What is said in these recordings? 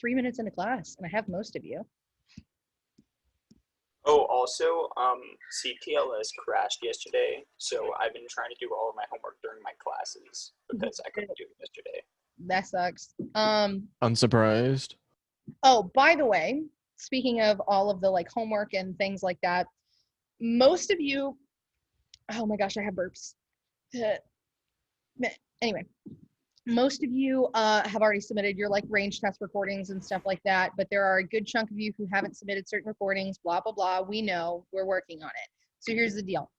3 minutes into class, and I have most of you. Oh, also, CTLS crashed yesterday, so I've been trying to do all of my homework during my classes because I couldn't do it yesterday. That sucks. Unsurprised. Oh, by the way, speaking of all of the like homework and things like that, most of you, oh my gosh, I have burps. Anyway, most of you have already submitted your like range test recordings and stuff like that, but there are a good chunk of you who haven't submitted certain recordings, blah, blah, blah. We know, we're working on it. So here's the deal.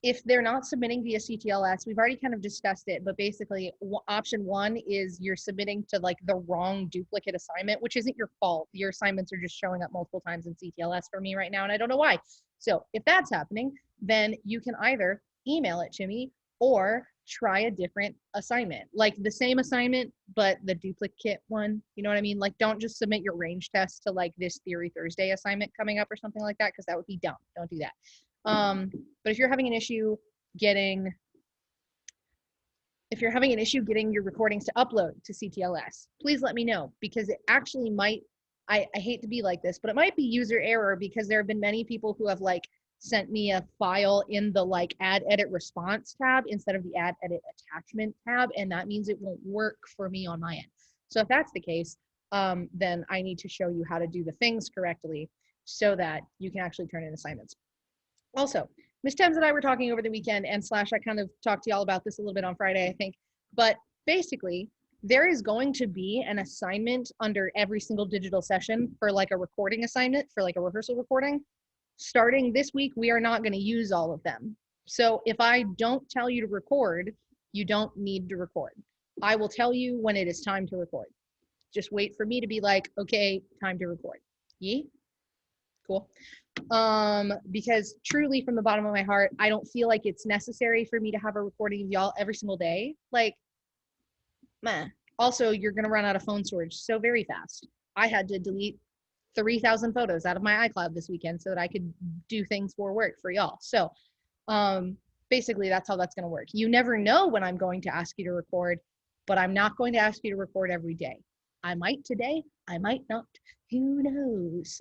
If they're not submitting via CTLS, we've already kind of discussed it, but basically option one is you're submitting to like the wrong duplicate assignment, which isn't your fault. Your assignments are just showing up multiple times in CTLS for me right now, and I don't know why. So if that's happening, then you can either email it to me or try a different assignment, like the same assignment, but the duplicate one. You know what I mean? Like, don't just submit your range test to like this Theory Thursday assignment coming up or something like that, because that would be dumb. Don't do that. But if you're having an issue getting your recordings to upload to CTLS, please let me know, because it actually might, I hate to be like this, but it might be user error, because there have been many people who have like sent me a file in the like add edit response tab instead of the add edit attachment tab, and that means it won't work for me on my end. So if that's the case, then I need to show you how to do the things correctly so that you can actually turn in assignments. Also, Ms. Thames and I were talking over the weekend, and / I kind of talked to y'all about this a little bit on Friday, I think, but basically there is going to be an assignment under every single digital session for like a recording assignment, for like a rehearsal recording. Starting this week, we are not going to use all of them. So if I don't tell you to record, you don't need to record. I will tell you when it is time to record. Just wait for me to be like, okay, time to record. Yee? Cool. Because truly from the bottom of my heart, I don't feel like it's necessary for me to have a recording of y'all every single day. Like, meh. Also, you're going to run out of phone storage so very fast. I had to delete 3,000 photos out of my iCloud this weekend so that I could do things for work for y'all. So basically that's how that's going to work. You never know when I'm going to ask you to record, but I'm not going to ask you to record every day. I might today, I might not, who knows.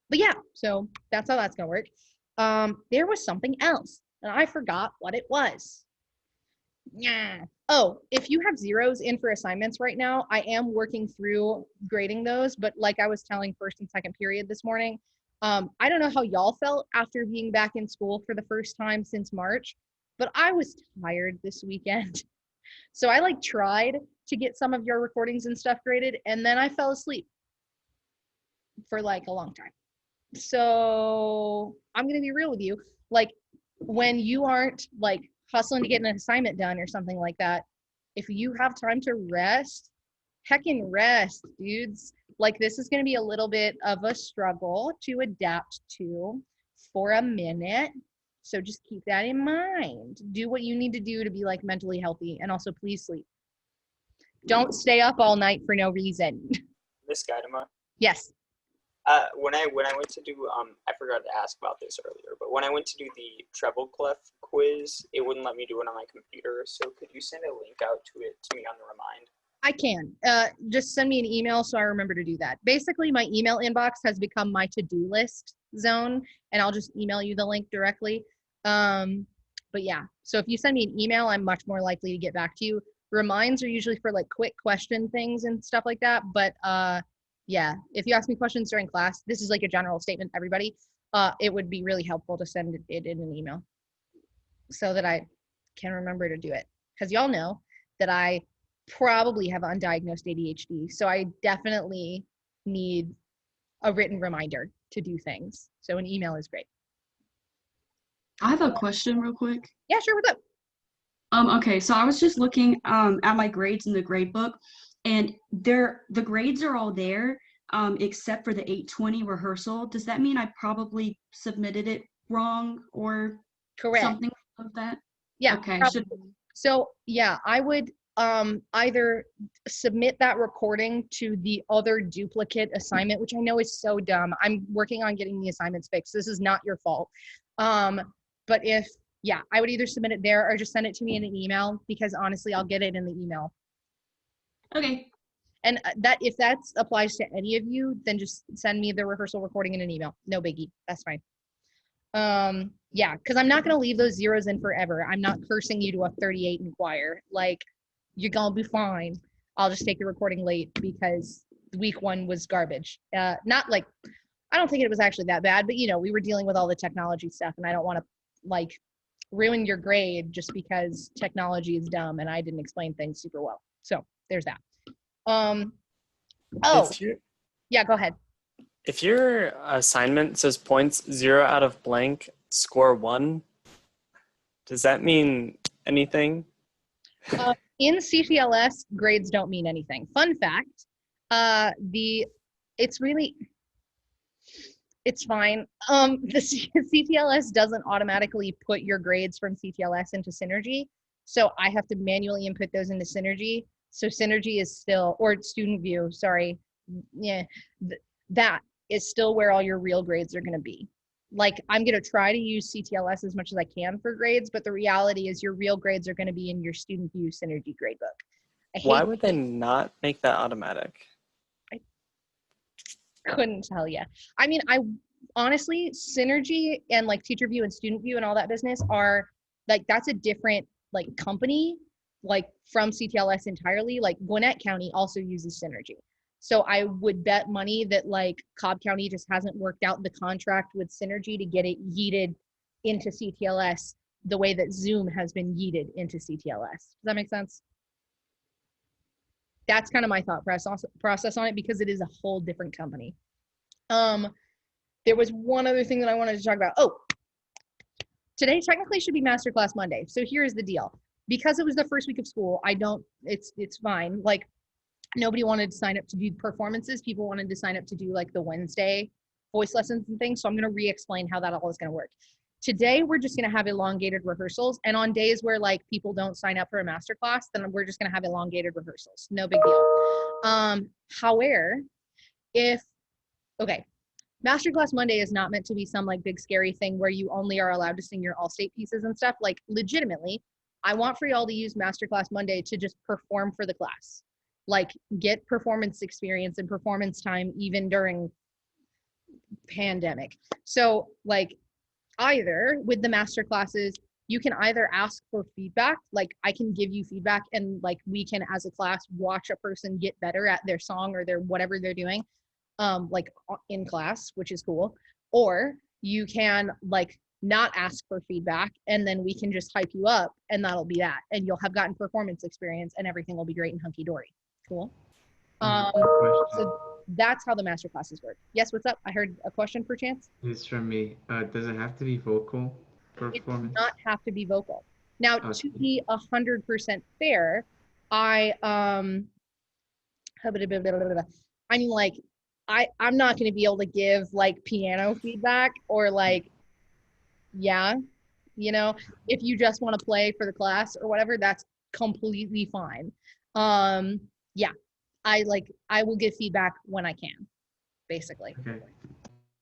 But yeah, so that's how that's going to work. There was something else and I forgot what it was. Yeah. Oh, if you have zeros in for assignments right now, I am working through grading those, but like I was telling first and second period this morning, I don't know how y'all felt after being back in school for the first time since March, but I was tired this weekend. So I like tried to get some of your recordings and stuff graded, and then I fell asleep for like a long time. So I'm going to be real with you. Like, when you aren't like hustling to get an assignment done or something like that, if you have time to rest, heckin' rest, dudes. Like, this is going to be a little bit of a struggle to adapt to for a minute. So just keep that in mind. Do what you need to do to be like mentally healthy, and also please sleep. Don't stay up all night for no reason. Miss Gaidama? Yes. When I went to do I forgot to ask about this earlier, but when I went to do the treble clef quiz, it wouldn't let me do it on my computer. So could you send a link out to it to me on the remind? I can. Just send me an email so I remember to do that. Basically, my email inbox has become my to-do list zone, and I'll just email you the link directly. But yeah, so if you send me an email, I'm much more likely to get back to you. Reminds are usually for like quick question things and stuff like that. But yeah, if you ask me questions during class, this is like a general statement, everybody, it would be really helpful to send it in an email so that I can remember to do it. Because y'all know that I probably have undiagnosed ADHD. So I definitely need a written reminder to do things. So an email is great. I have a question real quick. Yeah, sure. What's up? Okay, so I was just looking at my grades in the grade book, and the grades are all there except for the 820 rehearsal. Does that mean I probably submitted it wrong or Correct. something like that? Yeah. Okay. So yeah, I would either submit that recording to the other duplicate assignment, which I know is so dumb. I'm working on getting the assignments fixed. This is not your fault. But yeah, I would either submit it there or just send it to me in an email, because honestly, I'll get it in the email. Okay. And that if that applies to any of you, then just send me the rehearsal recording in an email. No biggie. That's fine. Yeah, because I'm not gonna leave those zeros in forever. I'm not cursing you to a 38 in choir. Like, you're gonna be fine. I'll just take the recording late because week 1 was garbage. Not like I don't think it was actually that bad, but we were dealing with all the technology stuff, and I don't want to like ruin your grade just because technology is dumb and I didn't explain things super well. So there's that. Oh, If you yeah, go ahead. if your assignment says points 0 out of blank, score 1, does that mean anything? In CTLS, grades don't mean anything. Fun fact, it's really, it's fine. The CTLS doesn't automatically put your grades from CTLS into Synergy. So I have to manually input those into Synergy. So Synergy is still, or Student View, sorry. Yeah, that is still where all your real grades are going to be. Like, I'm going to try to use CTLS as much as I can for grades, but the reality is your real grades are going to be in your Student View Synergy gradebook. Why would they not make that automatic? Couldn't tell you. I mean, I honestly, Synergy and like Teacher View and Student View and all that business are like, that's a different like company, like from CTLS entirely. Like Gwinnett County also uses Synergy. So I would bet money that like Cobb County just hasn't worked out the contract with Synergy to get it yeeted into CTLS the way that Zoom has been yeeted into CTLS. Does that make sense? That's kind of my thought process on it because it is a whole different company. There was one other thing that I wanted to talk about. Oh, today technically should be Masterclass Monday. So here's the deal. Because it was the first week of school, it's fine. Like, nobody wanted to sign up to do performances. People wanted to sign up to do like the Wednesday voice lessons and things. So I'm going to re-explain how that all is going to work. Today, we're just going to have elongated rehearsals. And on days where like people don't sign up for a masterclass, then we're just going to have elongated rehearsals. No big deal. However, Masterclass Monday is not meant to be some like big scary thing where you only are allowed to sing your all-state pieces and stuff. Like, legitimately, I want for y'all to use Masterclass Monday to just perform for the class. Like, get performance experience and performance time even during pandemic. So like, either with the master classes, you can either ask for feedback, like I can give you feedback and like we can as a class watch a person get better at their song or their whatever they're doing, like in class, which is cool. Or you can like not ask for feedback and then we can just hype you up and that'll be that. And you'll have gotten performance experience and everything will be great and hunky-dory. Cool. So that's how the master classes work. Yes, what's up? I heard a question perchance. It's from me. Does it have to be vocal It performance? does not have to be vocal. Now, to be 100% fair, I mean, like, I'm not going to be able to give like piano feedback or like, yeah, if you just want to play for the class or whatever, that's completely fine. Yeah, I will give feedback when I can, basically. Okay.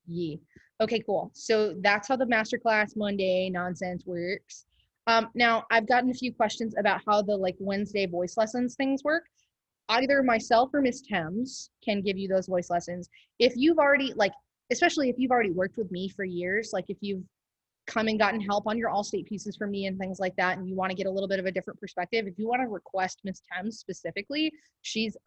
Yeah. Okay, cool. So that's how the Masterclass Monday nonsense works. Now I've gotten a few questions about how the like Wednesday voice lessons things work. Either myself or Miss Thames can give you those voice lessons. If you've already especially if you've already worked with me for years, like if you've come and gotten help on your all-state pieces from me and things like that, and you want to get a little bit of a different perspective, if you want to request Miss Thames specifically, she's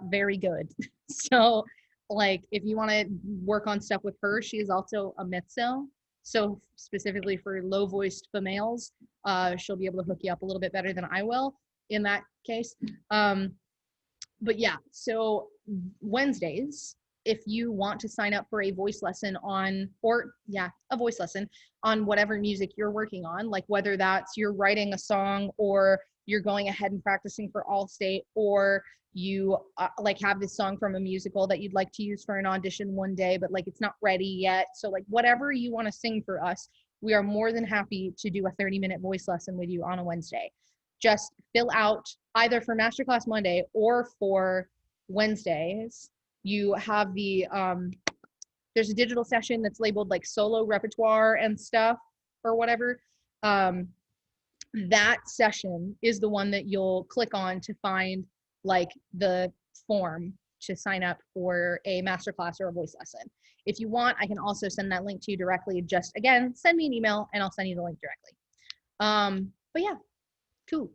very good. So like if you want to work on stuff with her, she is also a mezzo. So specifically for low-voiced females, she'll be able to hook you up a little bit better than I will in that case. But yeah, so Wednesdays, if you want to sign up for a voice lesson a voice lesson on whatever music you're working on, like whether that's you're writing a song or you're going ahead and practicing for Allstate, or you like have this song from a musical that you'd like to use for an audition one day, but like it's not ready yet. So like whatever you want to sing for us, we are more than happy to do a 30-minute voice lesson with you on a Wednesday. Just fill out either for Masterclass Monday or for Wednesdays. You have there's a digital session that's labeled like solo repertoire and stuff or whatever. That session is the one that you'll click on to find like the form to sign up for a masterclass or a voice lesson. If you want, I can also send that link to you directly. Just again, send me an email and I'll send you the link directly. But yeah, cool.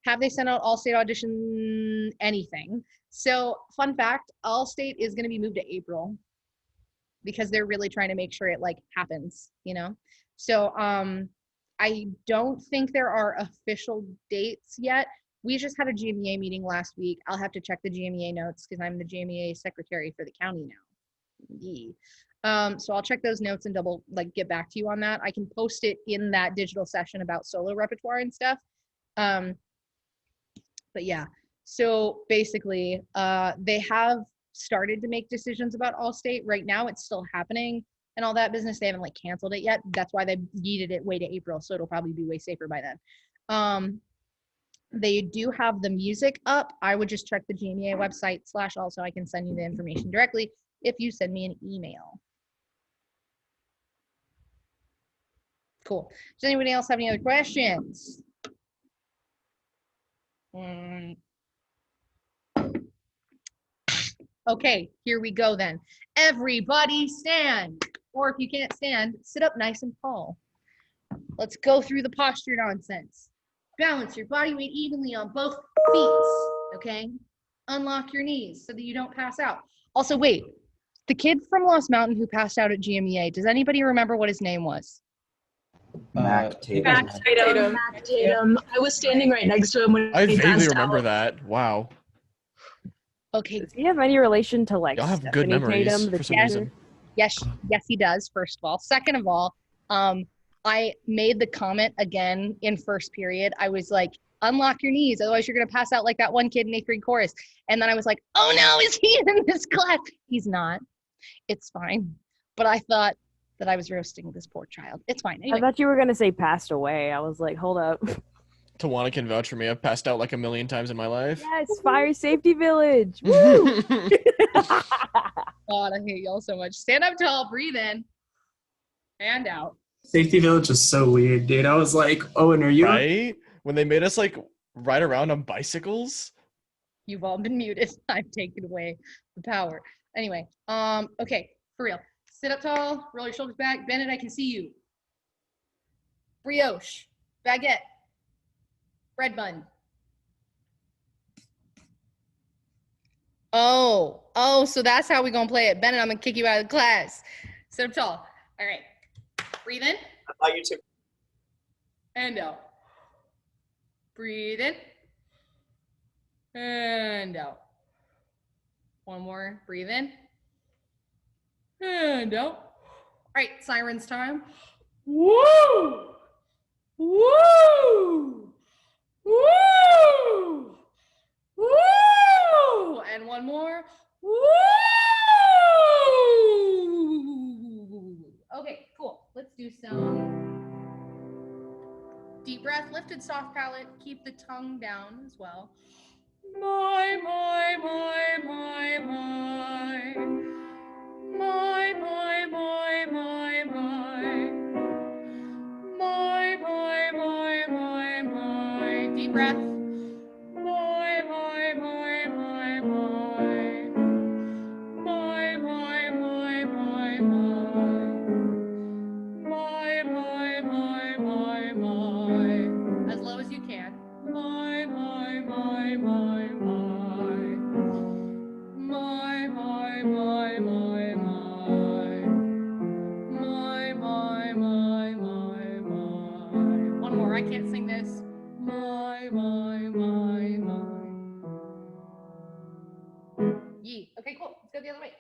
Have they sent out All-State audition anything? So fun fact, All-State is going to be moved to April because they're really trying to make sure it like happens, you know? So I don't think there are official dates yet. We just had a GMEA meeting last week. I'll have to check the GMEA notes because I'm the GMEA secretary for the county now. Yeah. So I'll check those notes and get back to you on that. I can post it in that digital session about solo repertoire and stuff. But yeah, so basically, they have started to make decisions about All-State. Right now, it's still happening and all that business. They haven't like canceled it yet. That's why they yeeted it way to April, so it'll probably be way safer by then. They do have the music up. I would just check the GMEA website / also I can send you the information directly if you send me an email. Cool. Does anybody else have any other questions? Okay, here we go then. Everybody stand. Or if you can't stand, sit up nice and tall. Let's go through the posture nonsense. Balance your body weight evenly on both feet, okay? Unlock your knees so that you don't pass out. Also, wait, the kid from Lost Mountain who passed out at GMEA, does anybody remember what his name was? Mac Tatum. Mac Tatum. I was standing right next to him when I he vaguely passed remember out. that. Wow. Okay. Does he have any relation to like Y'all have good Stephanie memories Tatum, the for some teacher? reason. Yes, he does, first of all. Second of all, I made the comment again in first period. I was like, unlock your knees, otherwise you're going to pass out like that one kid in 8th grade chorus. And then I was like, oh no, is he in this class? He's not. It's fine. But I thought that I was roasting this poor child. It's fine. Anyway. I thought you were gonna say passed away. I was like, hold up. Tawana can vouch for me. I've passed out like a million times in my life. Yes, Fire Safety Village. Woo! God, I hate y'all so much. Stand up tall, breathe in, and out. Safety Village is so weird, dude. I was like, Owen, are you Right? When they made us like ride around on bicycles. You've all been muted. I've taken away the power. Anyway, okay, for real. Sit up tall, roll your shoulders back. Bennett, I can see you. Brioche, baguette, bread bun. Oh, so that's how we're gonna play it. Bennett, I'm gonna kick you out of the class. Sit up tall. All right, breathe in. I thought you took. And out. Breathe in. And out. One more. Breathe in. And out. All right, sirens time. Woo! Woo! Woo! Woo! And one more. Woo! Okay, cool. Let's do some deep breath, lifted soft palate. Keep the tongue down as well. My, my, my, my, my. My, my, my, my, my. My, my, my, my, my. Deep breath. My, my, my, my, my. My, my, my, my, my. My, my, my, my, my. As low as you can. My, my, my, my, my. My, my, my, my, my. My, my, my, my, my. One more, I can't sing this. My, my, my, my. Yee. Okay, cool. Let's go the other way.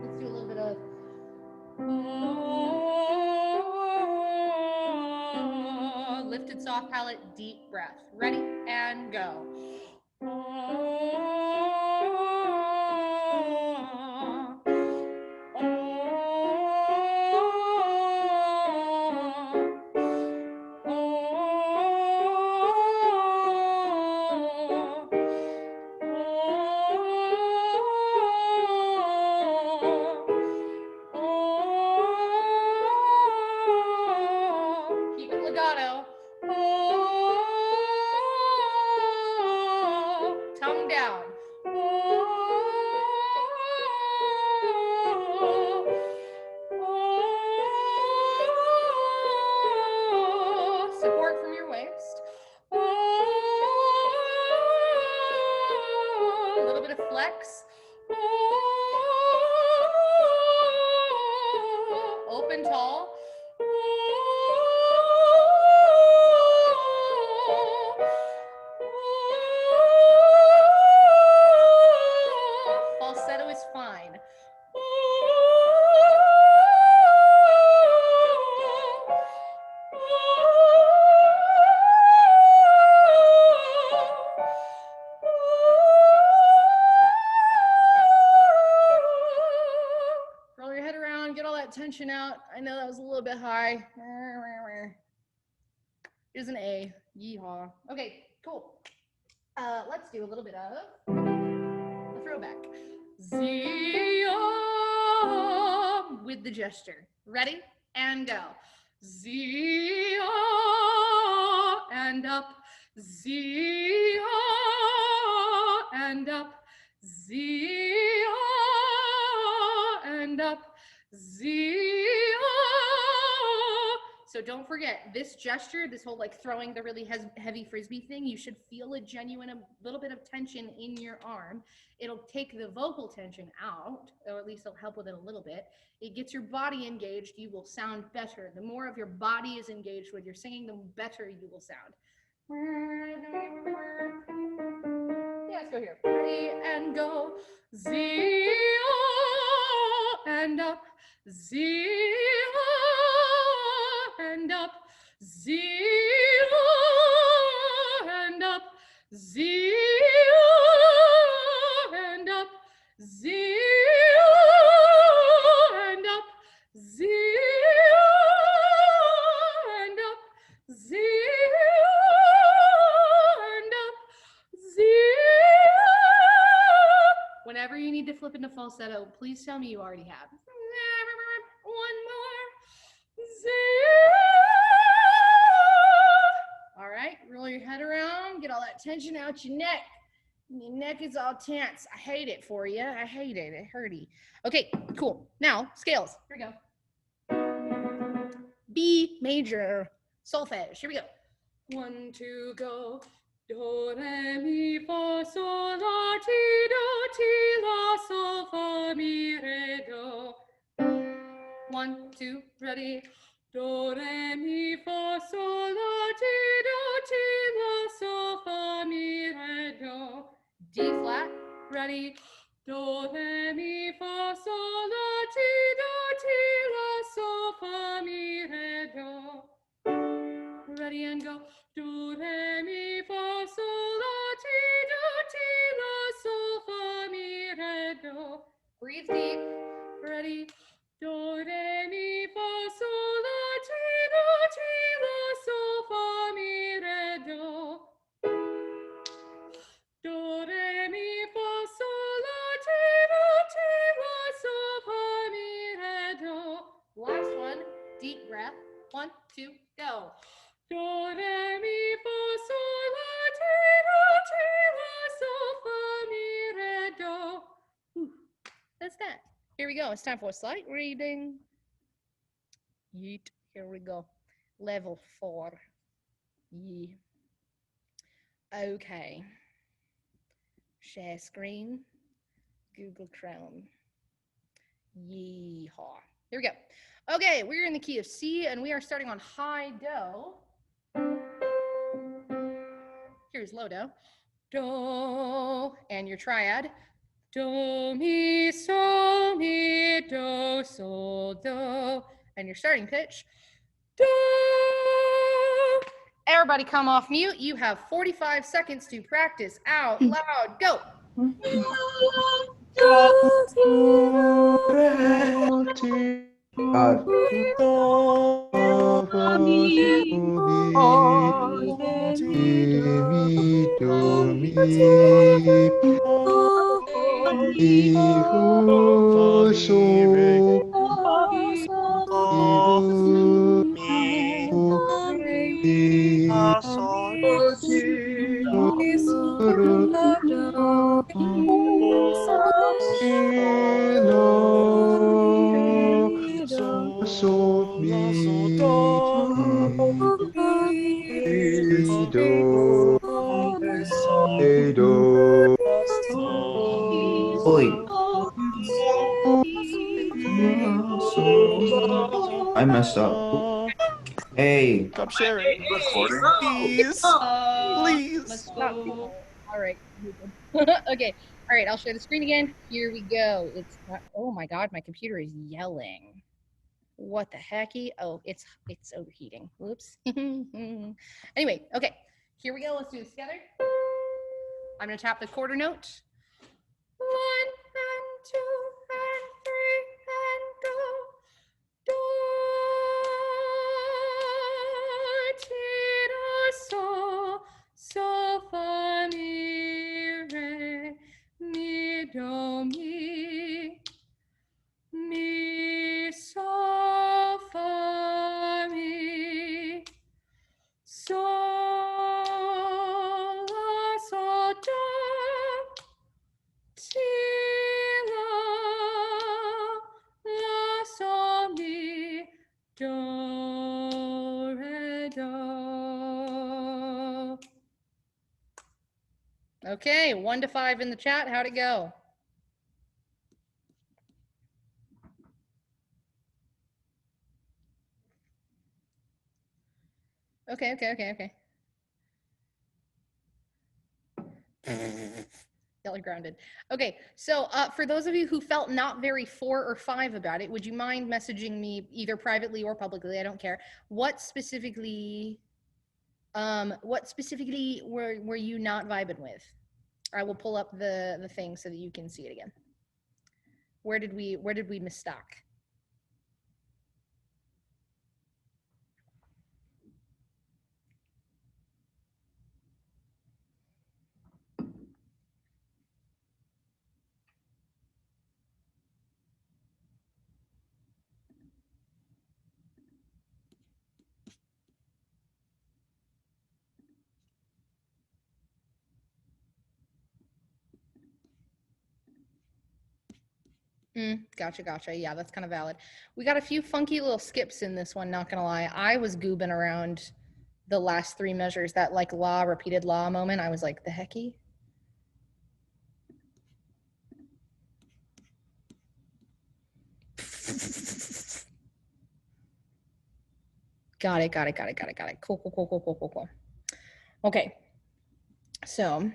Let's do a little bit of lifted soft palate, deep breath. Ready and go. Keep it legato. Support from your waist. A little bit of flex. Open tall. Falsetto is fine. Roll your head around, get all that tension out. I know that was a little bit high. Here's an A. Yeehaw. Okay, cool. Let's do a little bit of a throwback. Zia with the gesture. Ready? And go. Zia and up. Zia and up. Zia and up. Zia. So don't forget this gesture, this whole like throwing the really heavy frisbee thing, you should feel a genuine, a little bit of tension in your arm. It'll take the vocal tension out, or at least it'll help with it a little bit. It gets your body engaged, you will sound better. The more of your body is engaged with your singing, the better you will sound. Yeah, let's go here. Ready and go. Zia and up. Zia and up. Zia and up. Zia and up. Zia and up. Zia and up. Zia and up. Zia. Whenever you need to flip into falsetto, please tell me you already have. One more. Zia. All right, roll your head around, get all that tension out your neck. Your neck is all tense. I hate it for you. I hate it. It hurty. Okay, cool. Now, scales. Here we go. B major, solfege. Here we go. 1, 2, go. Do, re, mi, fa, sol, la, ti, la, sol, fa, mi, re, do. 1, 2, ready. Do, re, mi, fa, sol, la, ti, la, sol, fa, mi, re, do. D flat, ready. Do, re, mi, fa, sol, la, ti, la, sol, fa, mi, re, do. Ready and go. Do, re, mi, fa, sol, la, ti, la, sol, fa, mi, re, do. Breathe deep. Ready. Do, re, mi, fa, sol, la, ti, la, sol, fa, mi, re, do. Do, re, mi, fa, sol, la, ti, la, sol, fa, mi, re, do. Last one. Deep breath. 1, 2, go. Do, re, mi, fa, sol, la, ti, la, sol, fa, mi, re, do. Whew. That's that. Here we go. It's time for a sight reading. Yeet. Here we go. Level 4. Yee. Okay. Share screen. Google Chrome. Yeehaw. Here we go. Okay, we're in the key of C, and we are starting on high Do. Here's low Do. Do, and your triad. Do, mi, sol, mi, do, sol, do. And your starting pitch. Do. Everybody come off mute. You have 45 seconds to practice out loud. Go. Sol, mi, do. Oi. I messed up. Hey. Stop sharing. Recording? Please. Please. Let's stop. All right. Okay. All right. I'll share the screen again. Here we go. It's oh my God, my computer is yelling. What the hecky? Oh, it's overheating. Whoops. Anyway, okay. Here we go. Let's do this together. I'm gonna tap the quarter note. 1 and 2 and 3 and go. Do, ti, do, so, fa, mi, re, mi, do, mi, so, fa, mi, so, la, so, do, ti, la, so, mi, do, re, do. Okay, 1 to 5 in the chat. How'd it go? Okay. Y'all are grounded. Okay, so for those of you who felt not very 4 or 5 about it, would you mind messaging me either privately or publicly? I don't care. What specifically were you not vibing with? I will pull up the thing so that you can see it again. Where did we misstock? Gotcha. Yeah, that's kind of valid. We got a few funky little skips in this one, not gonna lie. I was goobing around the last 3 measures, that like la, repeated la moment. I was like, the hecky? Got it. Cool. Okay, so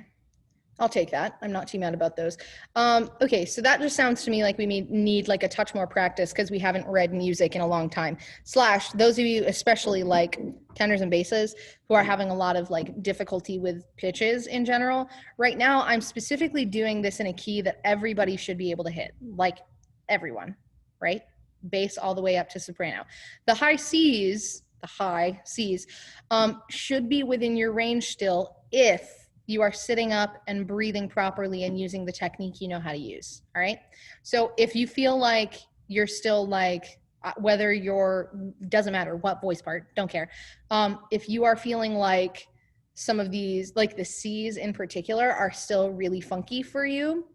I'll take that. I'm not too mad about those. Okay, so that just sounds to me like we need like a touch more practice because we haven't read music in a long time. / those of you, especially like tenors and basses, who are having a lot of like difficulty with pitches in general. Right now, I'm specifically doing this in a key that everybody should be able to hit, like everyone, right? Bass all the way up to soprano. The high Cs should be within your range still if you are sitting up and breathing properly and using the technique you know how to use. All right. So if you feel like you're still like, whether doesn't matter what voice part, don't care. If you are feeling like some of these, like the C's in particular, are still really funky for you,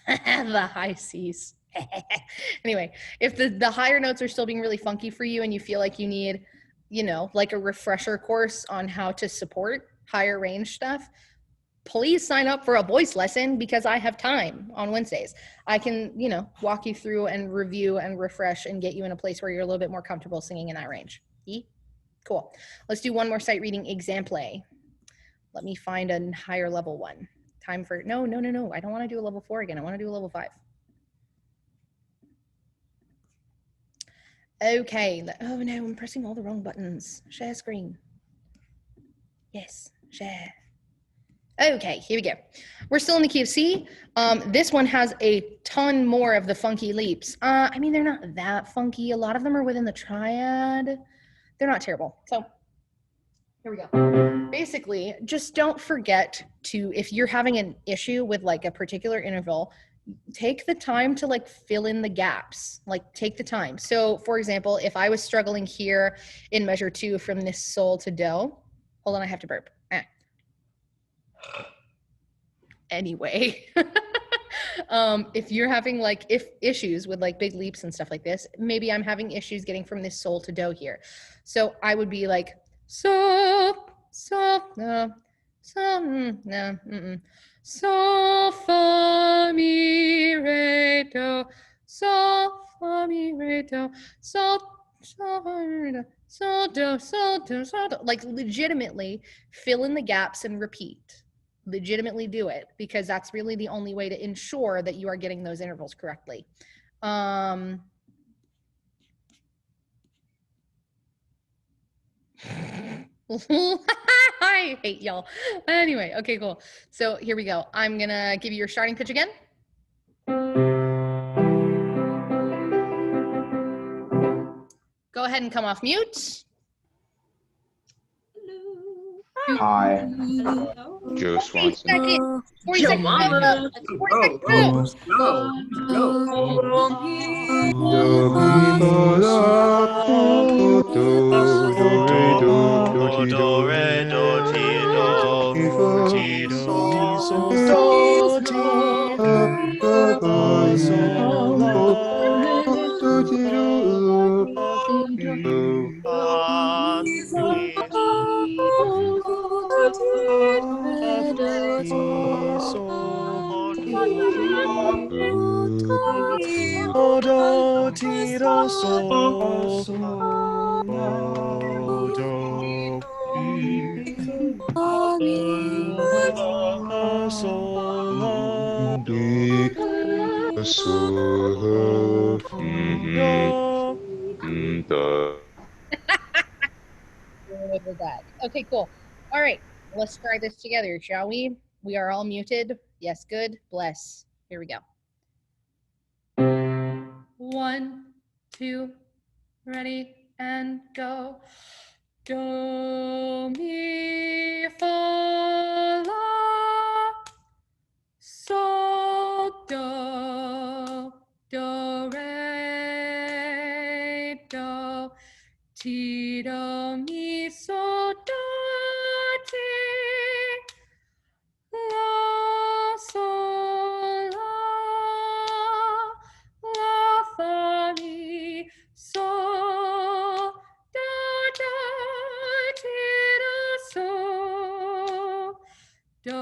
the high C's. Anyway, if the higher notes are still being really funky for you and you feel like you need, like a refresher course on how to support higher range stuff, please sign up for a voice lesson because I have time on Wednesdays. I can, walk you through and review and refresh and get you in a place where you're a little bit more comfortable singing in that range. Cool. Let's do one more sight reading example. Let me find a higher level one. Time for, no. I don't want to do a level 4 again. I want to do a level 5. Okay. Oh no, I'm pressing all the wrong buttons. Share screen. Yes, share. Okay, here we go. We're still in the key of C. This one has a ton more of the funky leaps. I mean, they're not that funky. A lot of them are within the triad. They're not terrible. So here we go. Basically, just don't forget to, if you're having an issue with like a particular interval, take the time to like fill in the gaps, like take the time. So for example, if I was struggling here in measure 2 from this sol to do, hold on, I have to burp. Anyway, If you're having like issues with like big leaps and stuff like this, maybe I'm having issues getting from this sol to do here. So I would be like so no no sol fa mi re do sol fa mi re do sol sol fa mi re do sol do sol do sol do. Like legitimately fill in the gaps and repeat. Legitimately do it, because that's really the only way to ensure that you are getting those intervals correctly. I hate y'all. Anyway, okay, cool. So here we go. I'm gonna give you your starting pitch again. Go ahead and come off mute. Hi. Joe 40 Swanson. seconds. 40 Yo, seconds. mama. 40 seconds. Go. Do mi fa la do do do re do ti do re do ti do mi fa ti do mi so do do ti fa fa sol fa la do ti do mi fa mi fa mi so ti do ti do so do la sol la mi so do. da. Good with that. Okay, cool. All right, let's try this together, shall we? We are all muted. Yes, good. Bless. Here we go. 1, 2, ready, and go. Do, mi, fa, la, sol, do, re, do, ti, do, mi, so, do, ti, la, sol, la, fa, mi, so, do, ti, do, so, do.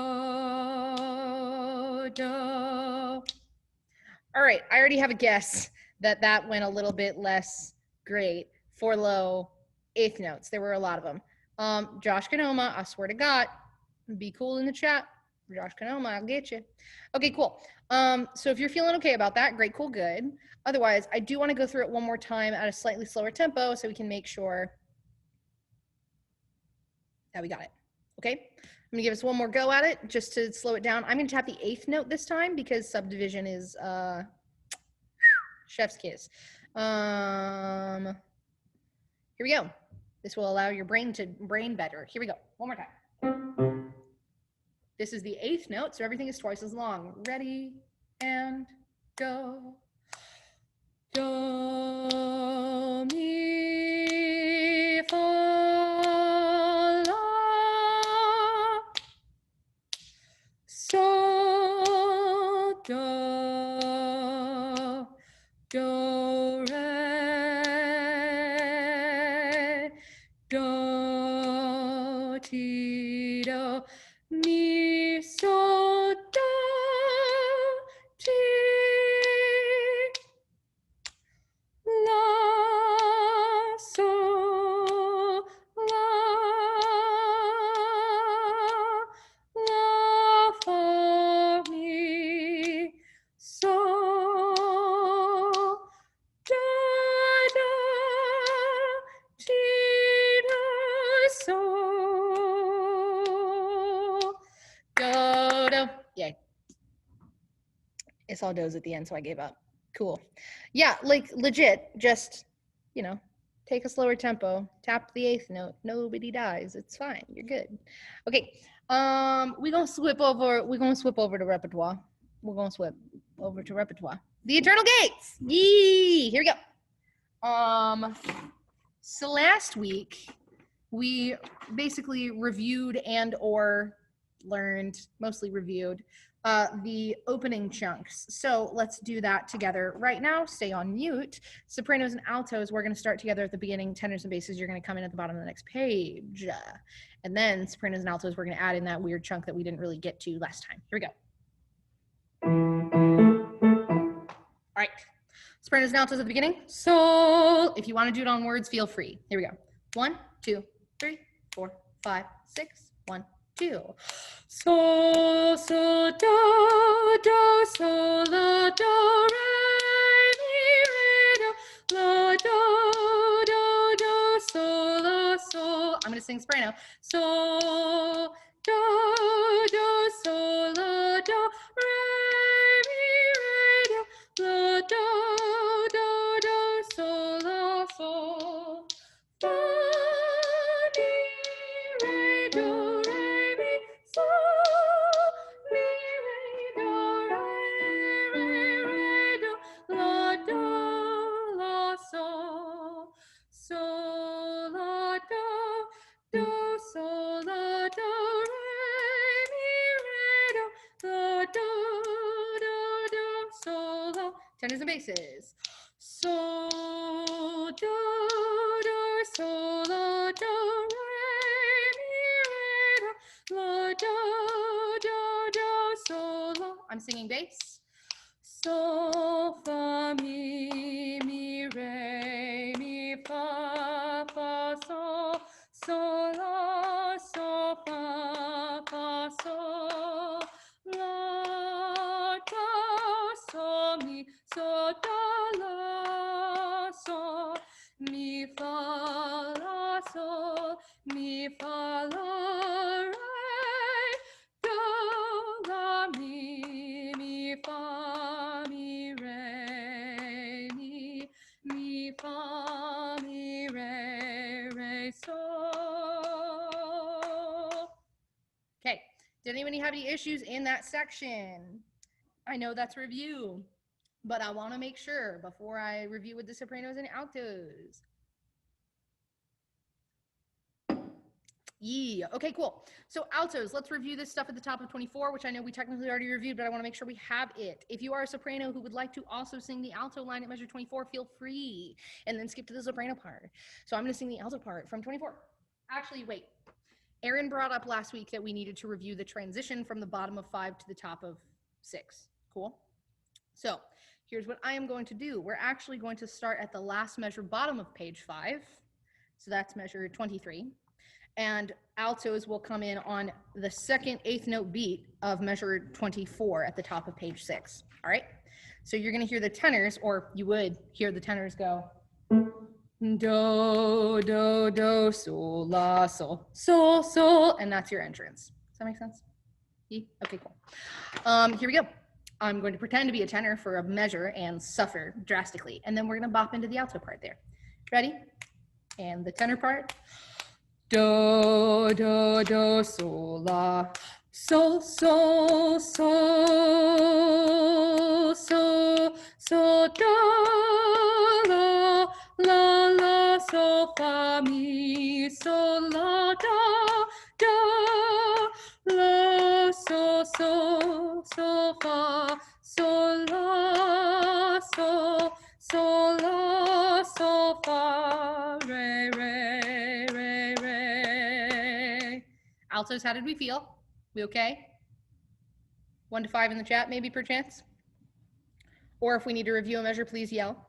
All right, I already have a guess that that went a little bit less great for low eighth notes. There were a lot of them. Josh Kanoma, I swear to God, be cool in the chat. Josh Kanoma, I'll get you. Okay, cool. So if you're feeling okay about that, great, cool, good. Otherwise, I do want to go through it one more time at a slightly slower tempo so we can make sure that we got it. Okay, I'm gonna give us one more go at it just to slow it down. I'm gonna tap the eighth note this time because subdivision is chef's kiss. Here we go. This will allow your brain to brain better. Here we go. One more time. This is the eighth note, so everything is twice as long. Ready, and go. Do, mi, fa, la, sol, do, re, do, ti, do, mi, so, do, ti, la, sol, la, fa, mi, so, do, ti, do, so, do. Yay. It's all does at the end, so I gave up. Cool. Yeah, like legit, just, you know, take a slower tempo, tap the eighth note, nobody dies. It's fine. You're good. Okay. We're gonna swip over to repertoire. We're gonna swip over to repertoire. The Eternal Gates. Yee! Here we go. So last week we basically reviewed and or learned, mostly reviewed, the opening chunks. So let's do that together right now. Stay on mute. Sopranos and altos, we're going to start together at the beginning. Tenors and basses, you're going to come in at the bottom of the next page. And then sopranos and altos, we're going to add in that weird chunk that we didn't really get to last time. Here we go. All right. Sopranos and altos at the beginning. Sol. If you want to do it on words, feel free. Here we go. 1, 2, 3, 4, 5, 6. 1, 2. So, so, do, do, so, la, do, re, do, la, do, so, la, so. I'm going to sing soprano. So, do, so, la, do, re, do, la, do, so, la, so. Fa, mi, re, do, re, mi, so, mi, re, do, re, do, la, so, la, do, so, la, do, re, mi, re, do, so, la. Tenors and basses. So, do, so, la, do, re, mi, re, la, do, so, la. I'm singing bass. So, fa, mi, re, fa, so, la, fa, so, la, so, mi, so, la, so, mi, fa, la, so, mi, fa, la, re, do, la, mi, fa, mi, re, mi, fa, mi, re, so. Okay, did anybody have any issues in that section? I know that's review, but I want to make sure before I review with the sopranos and altos. Yeah, okay, cool. So altos, let's review this stuff at the top of 24, which I know we technically already reviewed, but I want to make sure we have it. If you are a soprano who would like to also sing the alto line at measure 24, feel free, and then skip to the soprano part. So I'm going to sing the alto part from 24. Actually, wait. Aaron brought up last week that we needed to review the transition from the bottom of 5 to the top of 6. Cool? So here's what I am going to do. We're actually going to start at the last measure bottom of page 5. So that's measure 23. And altos will come in on the second eighth note beat of measure 24 at the top of page 6. All right? So you're going to hear the tenors, or you would hear the tenors go do, do, sol, la, sol, sol, sol, and that's your entrance. Does that make sense? Okay, cool. Here we go. I'm going to pretend to be a tenor for a measure and suffer drastically, and then we're going to bop into the alto part there. Ready? And the tenor part. Do, do, sol, la, sol, sol, sol, sol, sol, do, la, sol, fa, mi, sol, la, do, la, sol, sol, fa, sol, la, sol, fa, re, re, re, re. Altos, how did we feel? We okay? 1 to 5 in the chat, maybe perchance? Or if we need to review a measure, please yell.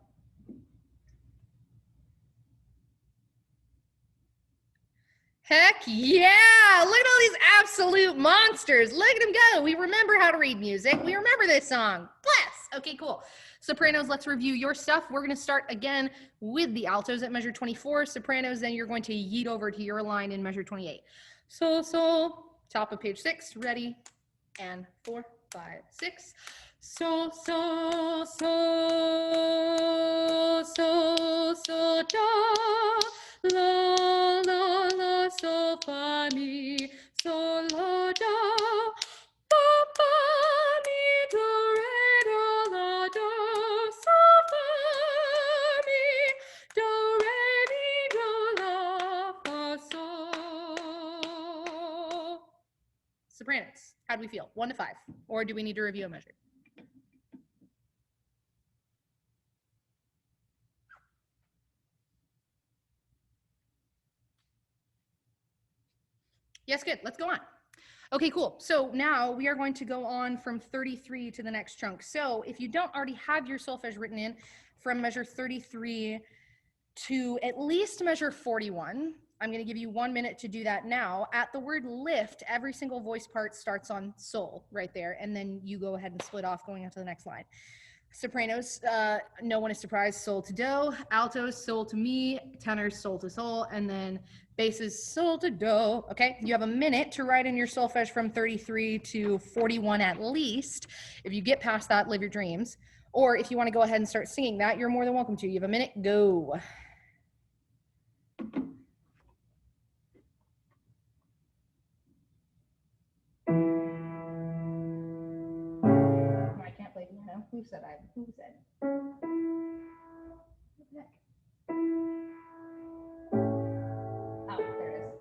Heck yeah! Look at all these absolute monsters. Look at them go. We remember how to read music. We remember this song. Bless. Okay, cool. Sopranos, let's review your stuff. We're going to start again with the altos at measure 24. Sopranos, then you're going to yeet over to your line in measure 28. So, top of page 6. Ready? And 4, 5, 6. So, do, la, so, fa, mi, so, la, do, fa, mi, do, re, do, la, do, so, fa, mi, do, re, mi, do, la, fa, so. Sopranos, how'd we do we feel? 1 to 5, or do we need to review a measure? Yes, good. Let's go on. Okay, cool. So now we are going to go on from 33 to the next chunk. So if you don't already have your solfege written in from measure 33 to at least measure 41, I'm going to give you 1 minute to do that now. At the word lift, every single voice part starts on sol right there, and then you go ahead and split off going on to the next line. Sopranos, no one is surprised, sol to do. Altos, sol to mi. Tenors, sol to sol. And then basses, sol to do. Okay, you have a minute to write in your solfege from 33 to 41 at least. If you get past that, live your dreams. Or if you want to go ahead and start singing that, you're more than welcome to. You have a minute, go. I can't play piano. Who said? What the heck? Oh, there it is.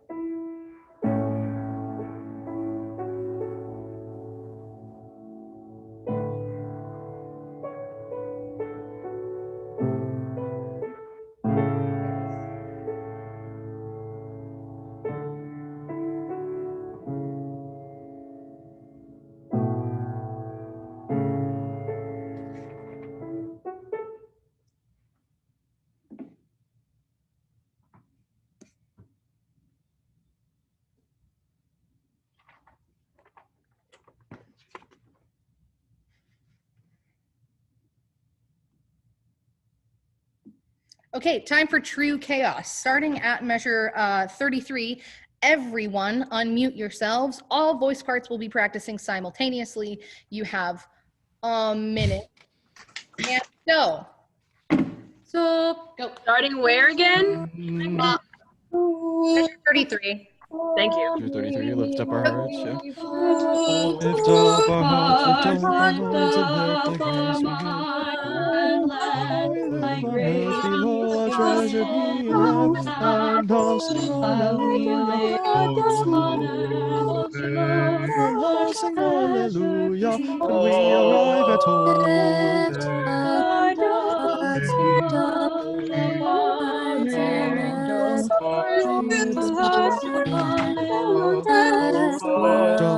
Okay, time for true chaos. Starting at measure 33, everyone unmute yourselves. All voice parts will be practicing simultaneously. You have a minute. And go. So, go. Starting where again? Measure 33. Thank you. Measure 33, lift up our hearts, yeah. Lift up our hearts, lift up our minds, and let the grace begin. We live on earth below, our treasure be in heaven, and all sing hallelujah. And all sing hallelujah, when we arrive at home. Lift up our hearts, lift up our minds, and let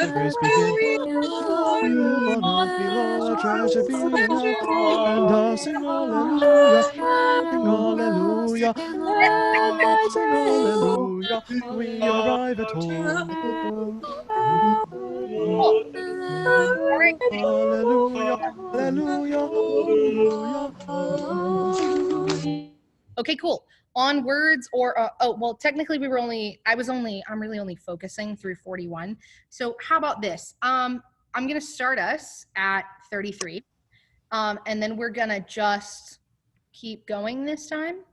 the grace begin. We live on earth below, our treasure be in heaven, and all sing hallelujah, sing hallelujah, sing hallelujah, we arrive at home. All right. Hallelujah, hallelujah, hallelujah. Okay, cool. On words or, oh, well, technically I'm really only focusing through 41. So how about this? I'm going to start us at 33. And then we're going to just keep going this time.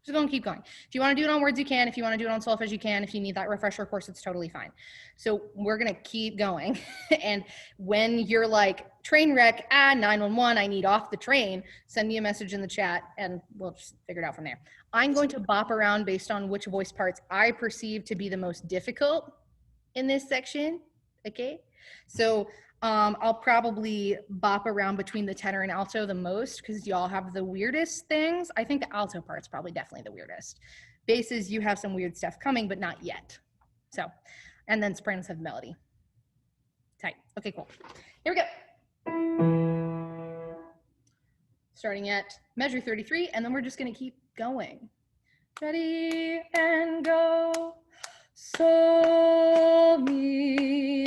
Just going to keep going. If you want to do it on words, you can. If you want to do it on solfege, you can. If you need that refresher course, it's totally fine. So we're going to keep going. And when you're like, train wreck, 911, I need off the train, send me a message in the chat and we'll just figure it out from there. I'm going to bop around based on which voice parts I perceive to be the most difficult in this section. Okay. So I'll probably bop around between the tenor and alto the most because y'all have the weirdest things. I think the alto part's probably definitely the weirdest. Basses, you have some weird stuff coming, but not yet. So, and then sopranos have melody. Tight. Okay, cool. Here we go. Starting at measure 33, and then we're just gonna keep going. Ready and go. Sol, mi,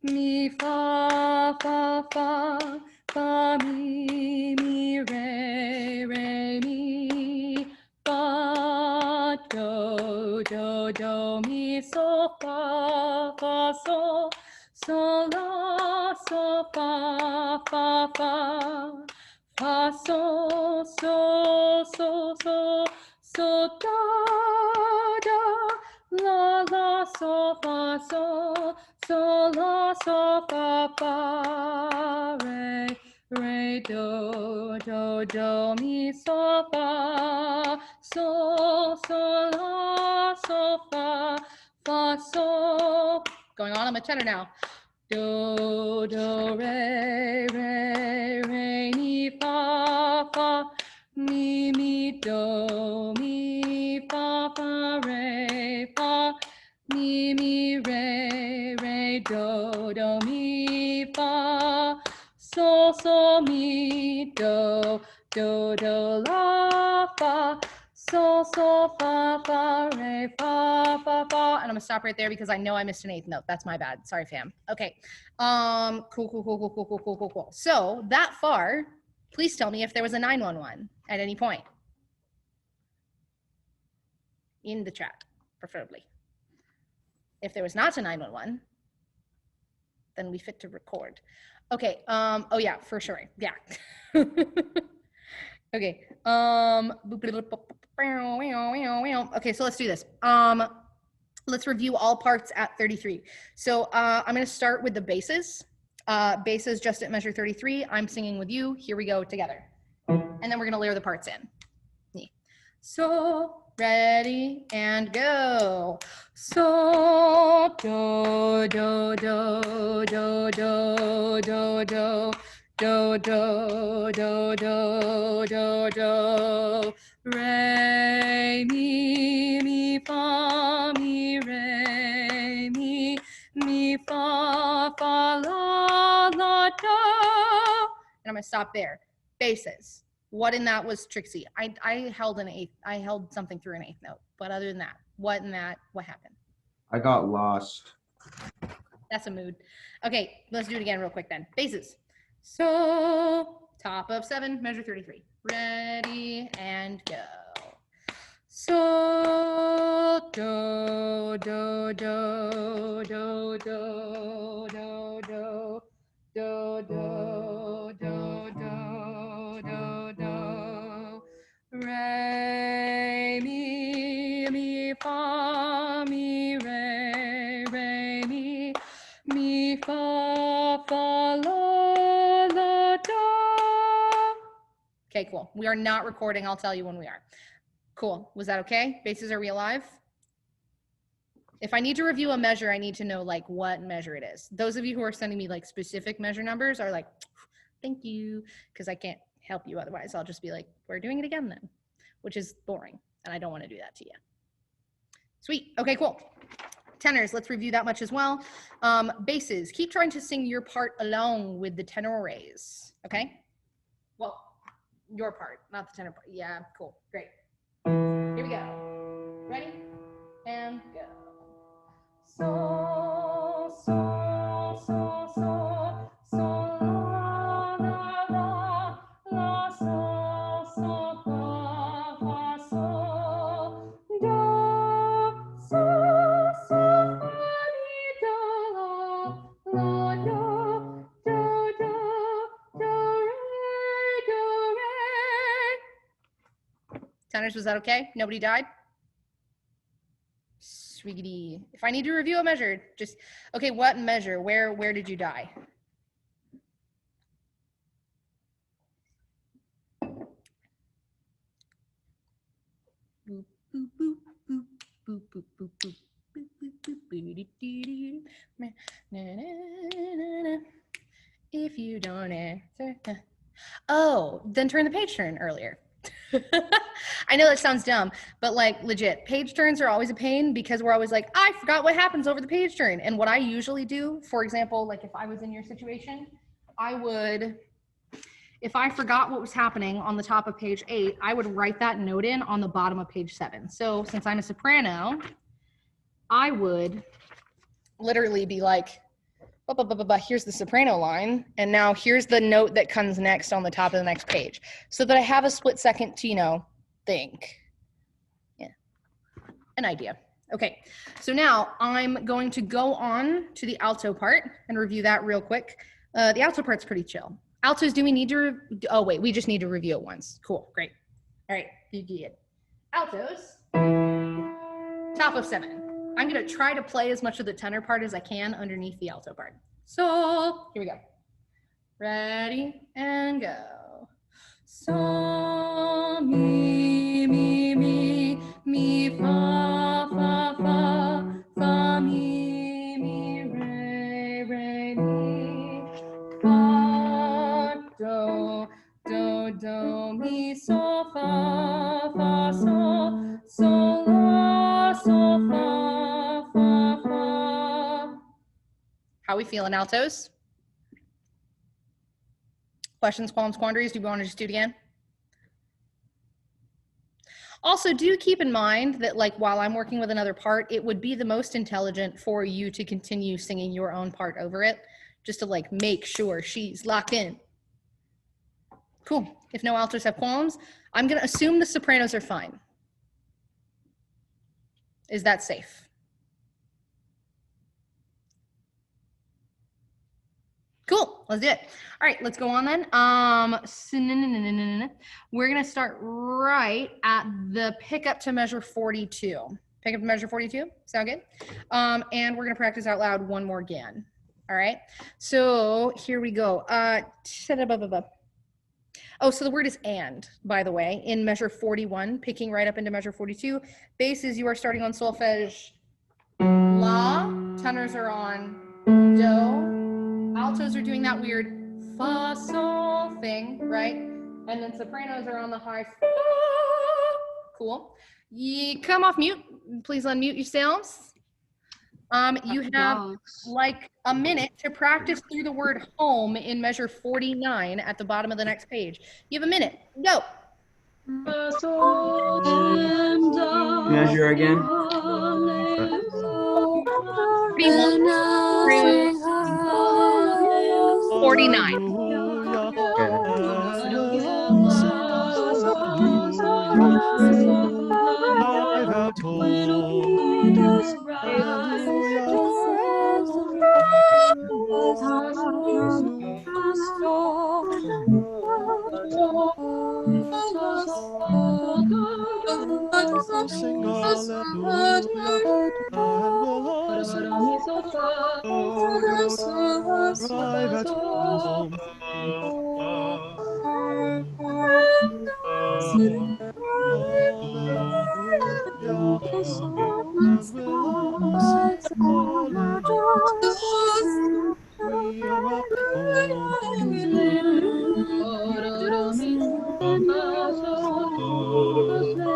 mi, fa, fa, mi, re, mi, fa, do, mi, sol, fa, sol, la, sol, fa, fa, sol, da, la, sol, fa, sol, la, sol, fa, re, do, mi, sol, fa, la, sol, fa, sol. Going on, I'm a tenor now. Do, do, re, mi, fa, mi, do, mi, fa, re, mi, re, do, mi, fa, sol, mi, do, la, fa, sol, fa, re, fa, and I'm gonna stop right there because I know I missed an eighth note. That's my bad. Sorry, fam. Okay. Cool. So that far, please tell me if there was a 911 at any point. In the chat, preferably. If there was not a 911, then we fit to record. Okay, oh yeah, for sure, yeah. Okay, okay, so let's do this. Let's review all parts at 33. So I'm gonna start with the basses. Basses just at measure 33. I'm singing with you. Here we go together. And then we're gonna layer the parts in. So, ready, and go. So, do, do, do, do, do, do, do. Do, do, do, do, do, do. Re, mi, fa, mi, re, mi, fa, la, do. And I'm gonna stop there. Basses. What in that was tricksy? I held an eighth. I held something through an eighth note. But other than that, what happened? I got lost. That's a mood. Okay, let's do it again real quick then. Basses. So, top of 7, measure 33. Ready, and go. So, do, do, do, do, do, do, do, do, do, do, do, do, re, mi, fa, mi, re, mi, fa, la, do. Okay, cool. We are not recording. I'll tell you when we are. Cool. Was that okay? Basses, are we alive? If I need to review a measure, I need to know like what measure it is. Those of you who are sending me like specific measure numbers are like, thank you, because I can't help you otherwise. I'll just be like, we're doing it again then, which is boring, and I don't want to do that to you. Sweet. Okay, cool. Tenors, let's review that much as well. Basses, keep trying to sing your part along with the tenores, okay? Well, your part, not the tenor part. Yeah, cool, great. Here we go. Ready? And go. So, so, so, so, so, la, la, la, so, so, fa, so, do, so, fa, mi, do, la, do, re. Tenors, was that okay? Nobody died? Sweetie. If I need to review a measure, just, okay, what measure? Where did you die? Boop, boop, boop, boop, boop, boop, boop, boop, boop, boop, boop, boop, boop. If you don't answer. Oh, then turn the page turn earlier. I know that sounds dumb, but like legit, page turns are always a pain because we're always like, I forgot what happens over the page turn. And what I usually do, for example, like if I was in your situation, I would, if I forgot what was happening on the top of page 8, I would write that note in on the bottom of page 7. So since I'm a soprano, I would literally be like, here's the soprano line, and now here's the note that comes next on the top of the next page, so that I have a split second to, you know, think. Yeah, an idea. Okay, so now I'm going to go on to the alto part and review that real quick. The alto part's pretty chill. Altos, do we need to, oh wait, we just need to review it once. Cool, great. All right, good. Altos, top of 7. I'm gonna try to play as much of the tenor part as I can underneath the alto part. So here we go. Ready, and go. So, mi, fa, fa, mi, re, mi, fa, do, mi, sol, fa, sol, la, sol, fa, fa. How we feeling, altos? Questions, qualms, quandaries? Do we want to just do it again? Also, do keep in mind that like while I'm working with another part, it would be the most intelligent for you to continue singing your own part over it, just to like make sure she's locked in. Cool. If no altos have qualms, I'm going to assume the sopranos are fine. Is that safe? Cool, let's do it. All right, let's go on then. We're gonna start right at the pickup to measure 42. Pick up to measure 42, sound good? And we're gonna practice out loud one more again. All right, so here we go. Oh, so the word is and, by the way, in measure 41, picking right up into measure 42. Basses, you are starting on solfege La, tenors are on Do, altos are doing that weird fa sol thing, right? And then sopranos are on the high fa. Cool. You come off mute. Please unmute yourselves. You have like a minute to practice through the word home in measure 49 at the bottom of the next page. You have a minute. Go. Measure again. 41 through 49. Sing hallelujah, and we'll all sing arrive at home. Hallelujah, and we'll all sing hallelujah. We arrive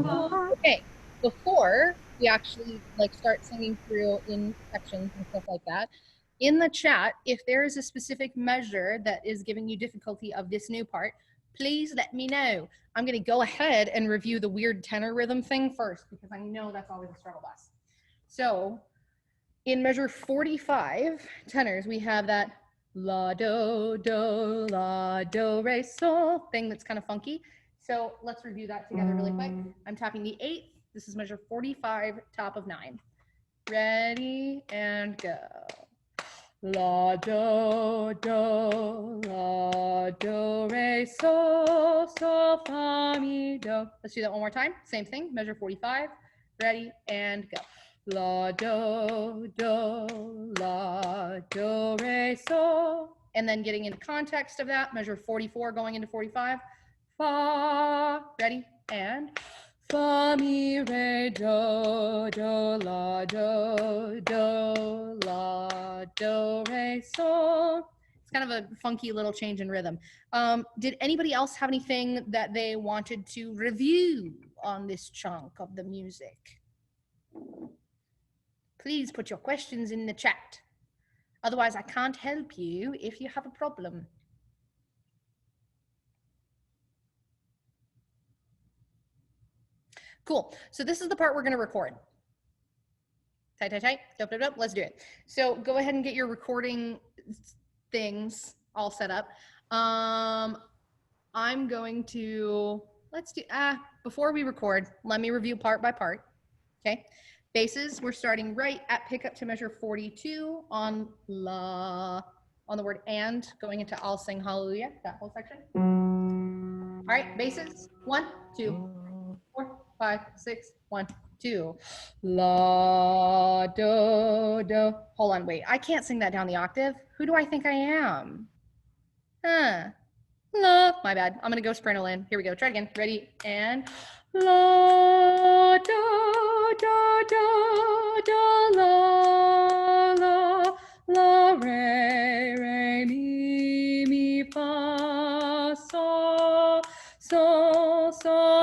home. Okay, before we actually like start singing through in sections and stuff like that, in the chat, if there is a specific measure that is giving you difficulty of this new part, please let me know. I'm gonna go ahead and review the weird tenor rhythm thing first because I know that's always a struggle bus. So in measure 45 tenors, we have that la, do, re, sol thing that's kind of funky. So let's review that together really quick. I'm tapping the 8th. This is measure 45, top of 9. Ready and go. La, do, re, sol, fa, mi, do. Let's do that one more time. Same thing, measure 45. Ready and go. La, do, re, sol. And then getting into context of that, measure 44 going into 45. Fa, ready, and fa, mi, re, do, la, re, sol. It's kind of a funky little change in rhythm. Did anybody else have anything that they wanted to review on this chunk of the music? Please put your questions in the chat. Otherwise, I can't help you if you have a problem. Cool. So this is the part we're going to record. Tight, tight, tight. Dope, dope, dope. Let's do it. So go ahead and get your recording things all set up. I'm going to, before we record, let me review part by part. Okay. Basses, we're starting right at pickup to measure 42 on la, on the word and, going into I'll sing hallelujah, that whole section. All right, basses, 1, 2, 4, 5, 6, 1, 2. La, do. Hold on, wait, I can't sing that down the octave. Who do I think I am? La, my bad. I'm gonna go soprano in. Here we go, try it again. Ready, and La da da da da la la la re re mi fa so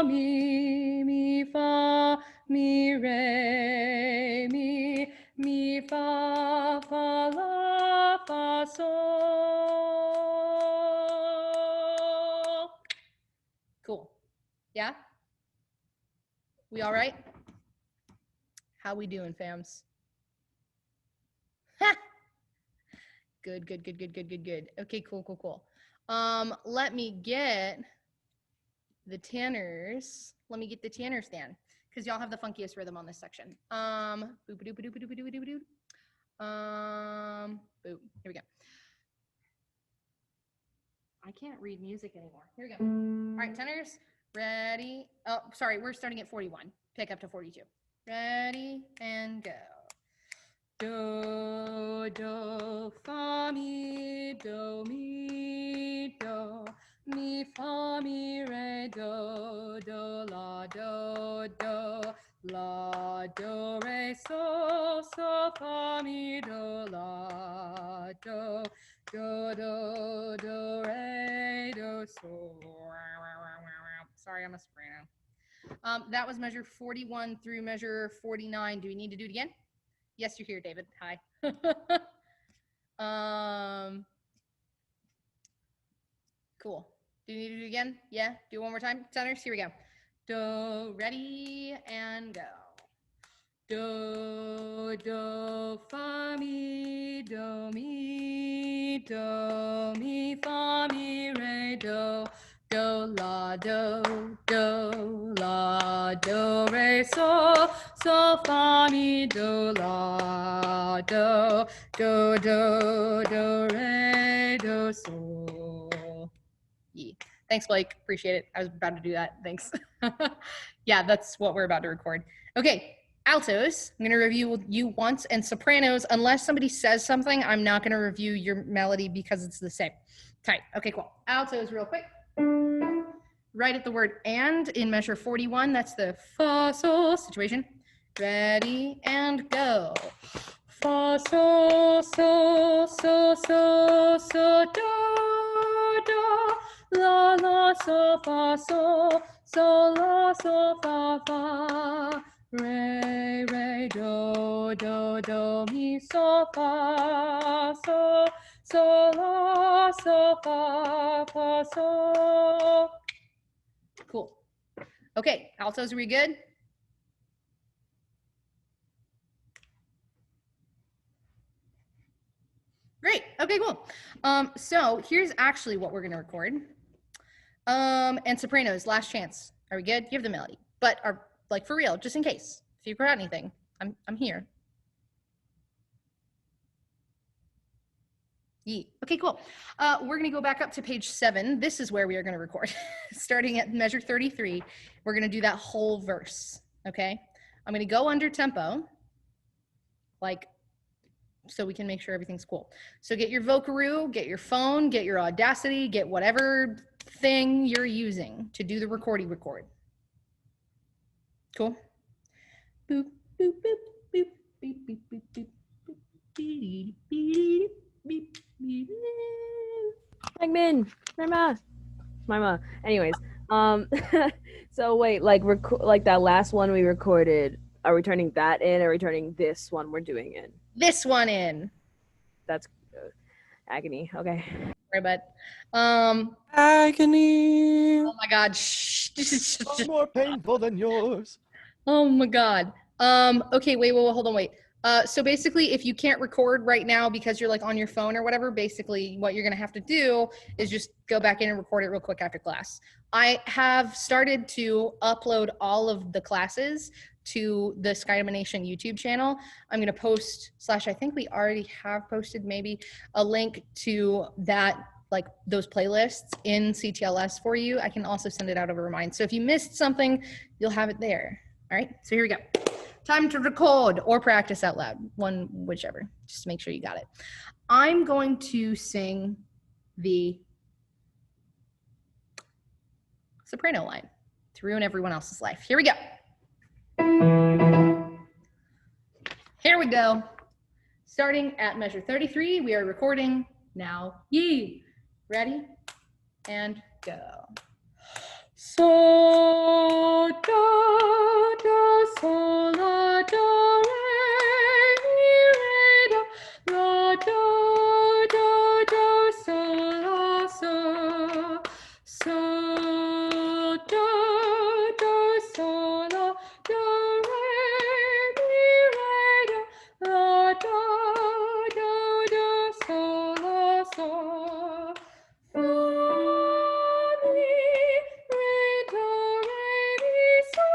mi fa mi re mi fa la fa Cool. Yeah? We all right? How we doing, fams? Ha! Good. Okay, cool. Let me get the tenors. Let me get the tenors then, because y'all have the funkiest rhythm on this section. Boop. Here we go. I can't read music anymore. Here we go. All right, tenors, ready? Oh, sorry, we're starting at 41. Pick up to 42. Ready and go. Do, fa, mi, do, mi, fa, mi, re, do, la, do, re, so, fa, mi, do, la, do, re, do, so. Sorry, I'm a soprano. That was measure 41 through measure 49. Do we need to do it again? Yes, you're here, David. Hi. Cool. Do you need to do it again? Yeah? Do it one more time? Tenors, here we go. Do, ready, and go. Do, fa, mi, fa, mi, re, do, la, do, re, so, fa, mi, do, la, do, re, do, so. Yeah. Thanks, Blake. Appreciate it. I was about to do that. Thanks. Yeah, that's what we're about to record. Okay, altos. I'm going to review you once, and sopranos, unless somebody says something, I'm not going to review your melody because it's the same. Tight. Okay, cool. Altos, real quick. Right at the word and in measure 41. That's the fa sol situation. Ready and go. Fa sol do la la so fa la so fa re do mi so fa la so fa so. Cool. Okay, altos, are we good? Great. Okay, cool. So here's actually what we're going to record. And sopranos, last chance. Are we good? You have the melody, but are like for real, just in case if you forgot anything, I'm here. Yeah. Okay, cool. We're going to go back up to page 7. This is where we are going to record. Starting at measure 33, we're going to do that whole verse. Okay. I'm going to go under tempo, like, so we can make sure everything's cool. So get your Vocaroo, get your phone, get your Audacity, get whatever thing you're using to do the record. Cool? Boop, boop, boop, boop, beep, beep, beep, beep, beep, beep, beep, beep. Megman, Mama. Anyways, so wait, like like that last one we recorded, are we turning that in, or are we turning this one we're doing in? This one in. That's agony. Okay. Sorry, but Agony. oh my God. Shh. More painful than yours. Oh my God. Okay, wait, hold on, wait. So basically, if you can't record right now because you're like on your phone or whatever, basically what you're gonna have to do is just go back in and record it real quick after class. I have started to upload all of the classes to the Sky Domination YouTube channel. I'm gonna post, I think we already have posted maybe a link to that, like those playlists in CTLS for you. I can also send it out over Remind. So if you missed something, you'll have it there. All right, so here we go. Time to record or practice out loud, whichever, just to make sure you got it. I'm going to sing the soprano line to ruin everyone else's life. Here we go. Here we go. Starting at measure 33, we are recording now. Ye. Ready? And go. So, do, do, sol, la, do, re, mi, re, do, la, do, do, do, sol, la, so. So, do, do, sol, la, do, re, mi, re, do, la, do, do, do, sol, la, so. Fa, mi, re, do, re, mi, so.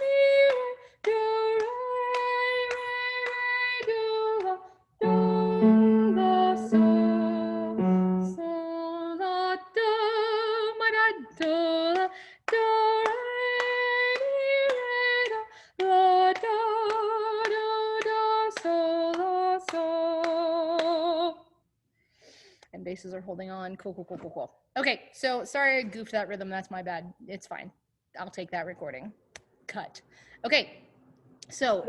Mi, re, do, re, do, la, do, la, so. So, la, do, ma, da, do, la, do, re, mi, re, do, la, do, do, do, so, la, so. And basses are holding on. Cool, cool, cool, cool, cool. Okay, so sorry I goofed that rhythm. That's my bad. It's fine. I'll take that recording. Cut. Okay, so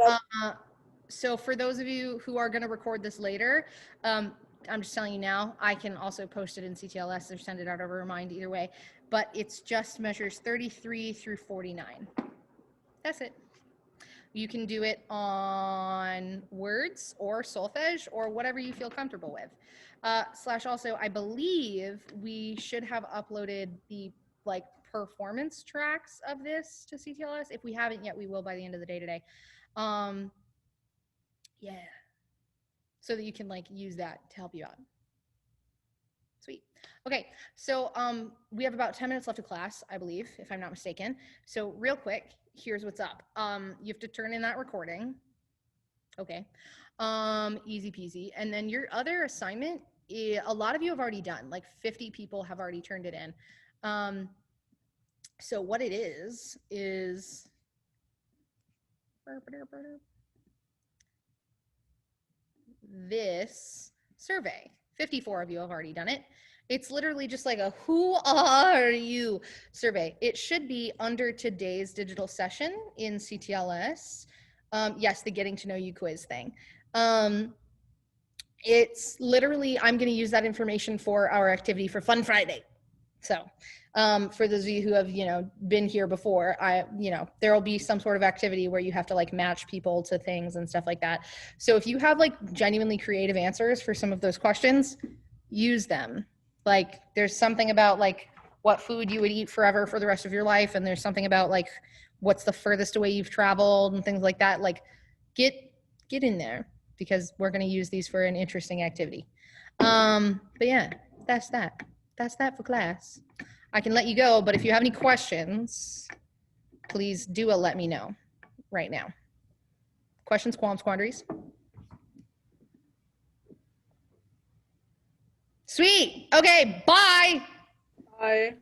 so for those of you who are going to record this later, I'm just telling you now, I can also post it in CTLS or send it out over Remind, either way, but it's just measures 33 through 49. That's it. You can do it on words or solfege or whatever you feel comfortable with. Slash also, I believe we should have uploaded the like performance tracks of this to CTLS. If we haven't yet, we will by the end of the day today. Yeah. So that you can like use that to help you out. Sweet. Okay, so we have about 10 minutes left of class, I believe, if I'm not mistaken. So real quick, here's what's up. You have to turn in that recording. Okay, easy peasy. And then your other assignment, a lot of you have already done, like 50 people have already turned it in. So what it is this survey. 54 of you have already done it. It's literally just like a who are you survey. It should be under today's digital session in CTLS. Yes, the getting to know you quiz thing. It's literally, I'm going to use that information for our activity for Fun Friday. So for those of you who have, been here before, there will be some sort of activity where you have to like match people to things and stuff like that. So if you have like genuinely creative answers for some of those questions, use them. Like there's something about like what food you would eat forever for the rest of your life. And there's something about like, what's the furthest away you've traveled and things like that. Like get in there because we're going to use these for an interesting activity. But yeah, that's that. That's that for class. I can let you go, but if you have any questions, please do let me know right now. Questions, qualms, quandaries? Sweet. Okay, bye. Bye.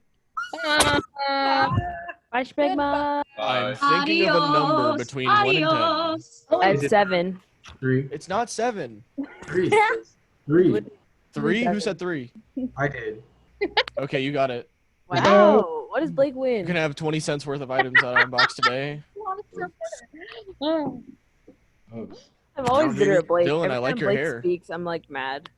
Bye, Spegma. I'm thinking of a number between 1 and 10. At 7. 3. It's not 7. 3. 3. 3? Who said 3? I did. Okay, you got it. Wow. What does Blake win? You're gonna have 20 cents worth of items out of our box today. I'm always bitter at Blake. Dylan, Every I like time your Blake hair. speaks, I'm like mad.